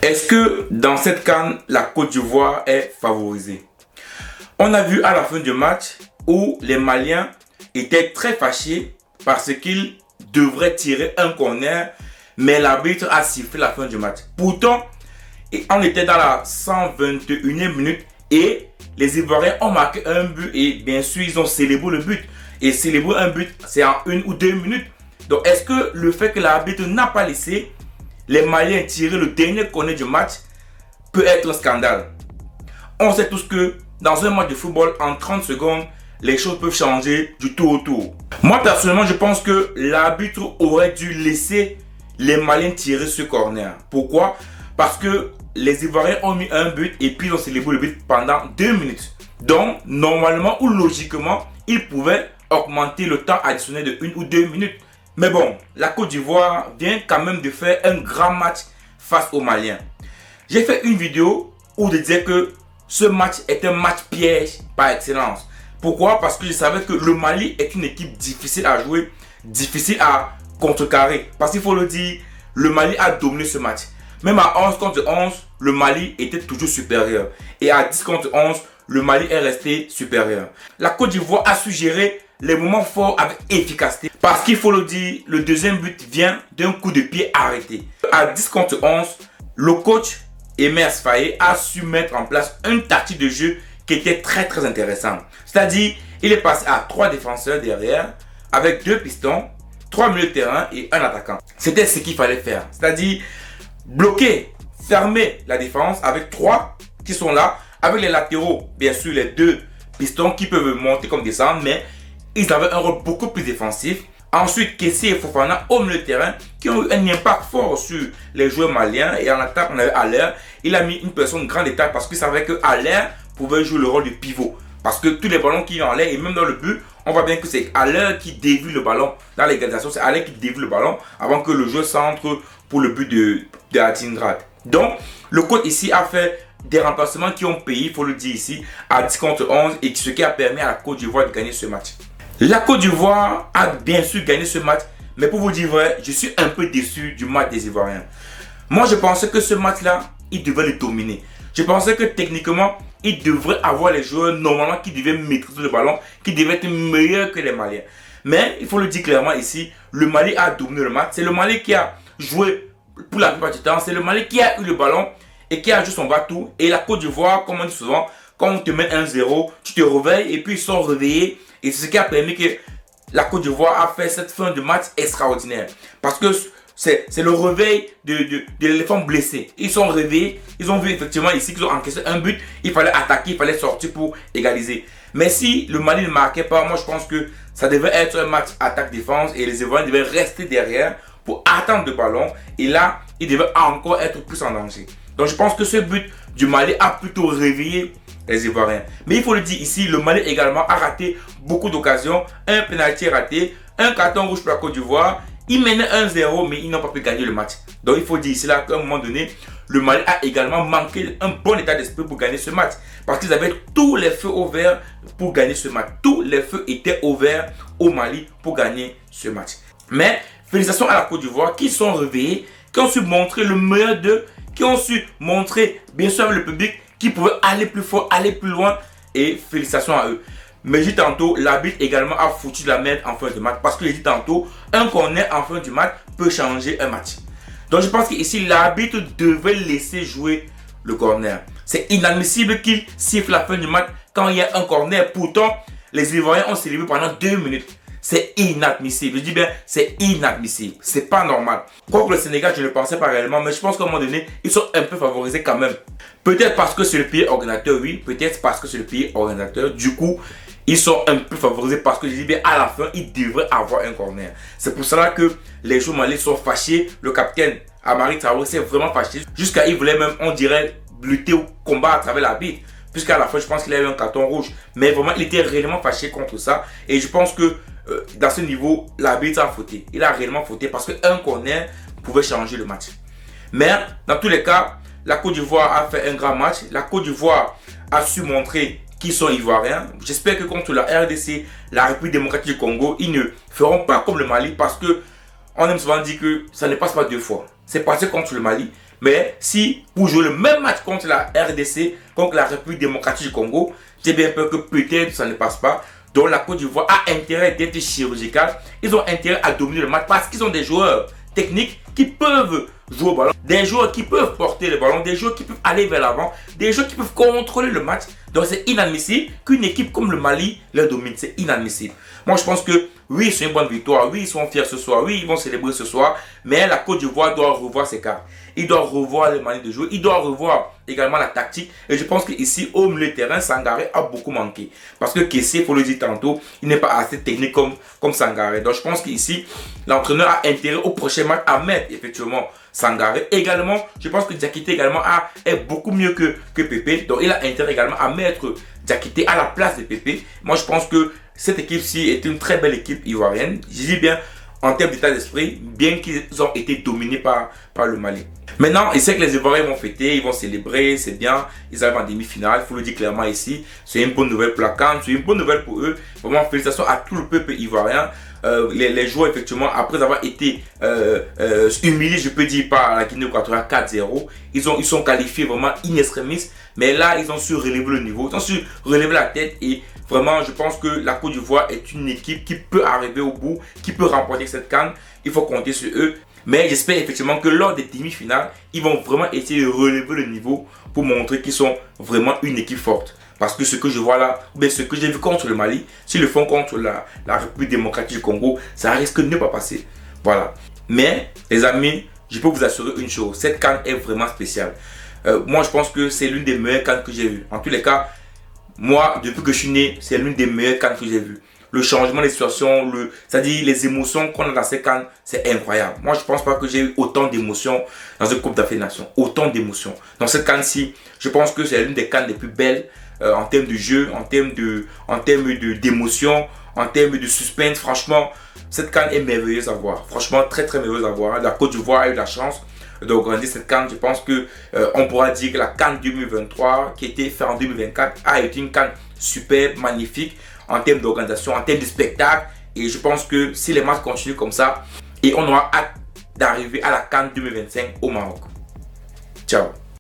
Est-ce que dans cette CAN, la Côte d'Ivoire est favorisée? On a vu à la fin du match où les Maliens étaient très fâchés parce qu'ils devraient tirer un corner, mais l'arbitre a sifflé la fin du match. Pourtant, on était dans la 121e minute et les Ivoiriens ont marqué un but et bien sûr ils ont célébré le but. Et célébrer un but, c'est en 1 ou 2 minutes. Donc est-ce que le fait que l'arbitre n'a pas laissé les Maliens tirer le dernier corner du match peut être un scandale? On sait tous que dans un match de football, en 30 secondes, les choses peuvent changer du tout au tout. Moi personnellement, je pense que l'arbitre aurait dû laisser les Maliens tirer ce corner. Pourquoi? Parce que les Ivoiriens ont mis un but et puis ils ont célébré le but pendant 2 minutes. Donc, normalement ou logiquement, ils pouvaient augmenter le temps additionnel de 1 ou 2 minutes. Mais bon, la Côte d'Ivoire vient quand même de faire un grand match face aux Maliens. J'ai fait une vidéo où je disais que ce match est un match piège par excellence. Pourquoi? Parce que je savais que le Mali est une équipe difficile à jouer, difficile à contrecarrer. Parce qu'il faut le dire, le Mali a dominé ce match. Même à 11 contre 11, le Mali était toujours supérieur. Et à 10 contre 11, le Mali est resté supérieur. La Côte d'Ivoire a su gérer les moments forts avec efficacité. Parce qu'il faut le dire, le deuxième but vient d'un coup de pied arrêté. À 10 contre 11, le coach Emer Faye a su mettre en place une tactique de jeu qui était très intéressante. C'est-à-dire, il est passé à 3 défenseurs derrière, avec 2 pistons, 3 milieux de terrain et un attaquant. C'était ce qu'il fallait faire. C'est-à-dire, bloquer, fermer la défense avec 3 qui sont là, avec les latéraux, bien sûr les 2 pistons qui peuvent monter comme descendre, mais ils avaient un rôle beaucoup plus défensif. Ensuite, Kessie et Fofana au milieu de terrain qui ont eu un impact fort sur les joueurs maliens. Et en attaque, on avait Aller. Il a mis une personne de grande étape parce qu'il savait que Aller pouvait jouer le rôle de pivot. Parce que tous les ballons qui sont en l'air et même dans le but, on voit bien que c'est Aller qui dévie le ballon. Dans l'égalisation, c'est Aller qui dévie le ballon avant que le jeu s'entre pour le but de Hadingrad. Donc, le coach ici a fait des remplacements qui ont payé, il faut le dire ici, à 10 contre 11 et ce qui a permis à la Côte d'Ivoire de gagner ce match. La Côte d'Ivoire a bien sûr gagné ce match, mais pour vous dire vrai, je suis un peu déçu du match des Ivoiriens. Moi, je pensais que ce match-là, ils devaient le dominer. Je pensais que techniquement, ils devraient avoir les joueurs normalement qui devaient maîtriser le ballon, qui devaient être meilleurs que les Maliens. Mais il faut le dire clairement ici, le Mali a dominé le match. C'est le Mali qui a joué pour la plupart du temps. C'est le Mali qui a eu le ballon et qui a joué son bateau. Et la Côte d'Ivoire, comme on dit souvent, quand on te met 1-0, tu te réveilles et puis ils sont réveillés. Et c'est ce qui a permis que la Côte d'Ivoire a fait cette fin de match extraordinaire. Parce que c'est le réveil de l'éléphant blessé. Ils sont réveillés, ils ont vu effectivement ici qu'ils ont encaissé un but. Il fallait attaquer, il fallait sortir pour égaliser. Mais si le Mali ne marquait pas, moi je pense que ça devait être un match attaque-défense et les Ivoiriens devaient rester derrière pour attendre le ballon. Et là, ils devaient encore être plus en danger. Donc je pense que ce but du Mali a plutôt réveillé les Ivoiriens. Mais il faut le dire ici, le Mali également a raté beaucoup d'occasions. Un pénalty raté, un carton rouge pour la Côte d'Ivoire. Ils menaient 1-0, mais ils n'ont pas pu gagner le match. Donc il faut dire ici là qu'à un moment donné, le Mali a également manqué un bon état d'esprit pour gagner ce match. Parce qu'ils avaient tous les feux au vert pour gagner ce match. Tous les feux étaient au vert au Mali pour gagner ce match. Mais félicitations à la Côte d'Ivoire qui sont réveillés, qui ont su montrer le meilleur d'eux, qui ont su montrer, bien sûr, avec le public, qui pouvaient aller plus fort, aller plus loin. Et félicitations à eux. Mais j'ai dit tantôt, l'arbitre également a foutu la merde en fin de match. Parce que j'ai dit tantôt, un corner en fin du match peut changer un match. Donc je pense qu'ici, l'arbitre devait laisser jouer le corner. C'est inadmissible qu'il siffle la fin du match quand il y a un corner. Pourtant, les Ivoiriens ont célébré pendant 2 minutes. C'est inadmissible. Je dis bien, c'est inadmissible. C'est pas normal. Quoique le Sénégal, je ne le pensais pas réellement, mais je pense qu'à un moment donné, ils sont un peu favorisés quand même. Peut-être parce que c'est le pays organisateur, oui. Peut-être parce que c'est le pays organisateur. Du coup, ils sont un peu favorisés parce que je dis bien, à la fin, ils devraient avoir un corner. C'est pour cela que les joueurs maliens sont fâchés. Le capitaine Amari Traoré s'est vraiment fâché. Jusqu'à il voulait même, on dirait, lutter au combat à travers l'arbitre. Puisqu'à la fin, je pense qu'il a eu un carton rouge. Mais vraiment, il était réellement fâché contre ça. Et je pense que dans ce niveau, l'arbitre a fauté. Il a réellement fauté parce qu'un corner pouvait changer le match. Mais dans tous les cas, la Côte d'Ivoire a fait un grand match. La Côte d'Ivoire a su montrer qu'ils sont ivoiriens. J'espère que contre la RDC, la République démocratique du Congo, ils ne feront pas comme le Mali parce que on aime souvent dire que ça ne passe pas 2 fois. C'est passé contre le Mali, Mais si vous jouez le même match contre la RDC, contre la République démocratique du Congo, j'ai bien peur que peut-être ça ne passe pas. Donc la Côte d'Ivoire a intérêt d'être chirurgical. Ils ont intérêt à dominer le match parce qu'ils ont des joueurs techniques qui peuvent jouer au ballon, des joueurs qui peuvent porter le ballon, des joueurs qui peuvent aller vers l'avant, des joueurs qui peuvent contrôler le match. Donc c'est inadmissible qu'une équipe comme le Mali leur domine. C'est inadmissible. Moi je pense que oui, c'est une bonne victoire. Oui, ils sont fiers ce soir. Oui, ils vont célébrer ce soir. Mais la Côte d'Ivoire doit revoir ses cartes. Il doit revoir les manières de jouer. Il doit revoir également la tactique. Et je pense qu'ici, au milieu de terrain, Sangaré a beaucoup manqué. Parce que Kessé, il faut le dire tantôt, il n'est pas assez technique comme Sangaré. Donc je pense qu'ici, l'entraîneur a intérêt au prochain match à mettre effectivement Sangaré. Également, je pense que Diakité également est beaucoup mieux que Pépé. Donc il a intérêt également à mettre Diakité à la place de Pépé. Moi, je pense que cette équipe-ci est une très belle équipe ivoirienne. Je dis bien en termes d'état d'esprit, bien qu'ils ont été dominés par le Mali. Maintenant, il sait que les Ivoiriens vont fêter, ils vont célébrer, c'est bien. Ils arrivent en demi-finale, il faut le dire clairement ici. C'est une bonne nouvelle pour la CAN, c'est une bonne nouvelle pour eux. Vraiment, félicitations à tout le peuple ivoirien. Les joueurs, effectivement, après avoir été humiliés, je peux dire, par la Guinée équatoriale 4-0, ils sont qualifiés vraiment in extremis. Mais là, ils ont su relever le niveau, ils ont su relever la tête et vraiment, je pense que la Côte d'Ivoire est une équipe qui peut arriver au bout, qui peut remporter cette CAN. Il faut compter sur eux. Mais j'espère effectivement que lors des demi-finales, ils vont vraiment essayer de relever le niveau pour montrer qu'ils sont vraiment une équipe forte. Parce que ce que je vois là, ou bien ce que j'ai vu contre le Mali, s'ils le font contre la République démocratique du Congo, ça risque de ne pas passer. Voilà. Mais, les amis, je peux vous assurer une chose, cette CAN est vraiment spéciale. Moi, je pense que c'est l'une des meilleures CAN que j'ai vues. En tous les cas, moi, depuis que je suis né, c'est l'une des meilleures CAN que j'ai vues. Le changement des situations, c'est-à-dire les émotions qu'on a dans ces CAN, c'est incroyable. Moi, je ne pense pas que j'ai eu autant d'émotions dans une Coupe d'Afrique des Nations. Autant d'émotions. Dans cette CAN-ci, je pense que c'est l'une des CAN les plus belles en termes de jeu, en termes d'émotion, en termes de suspense. Franchement, cette CAN est merveilleuse à voir. Franchement, très très merveilleuse à voir. La Côte d'Ivoire a eu la chance d'organiser cette CAN. Je pense que on pourra dire que la CAN 2023 qui était faite en 2024 a été une CAN superbe, magnifique en termes d'organisation, en termes de spectacle. Et je pense que si les matchs continuent comme ça, et on aura hâte d'arriver à la CAN 2025 au Maroc. Ciao.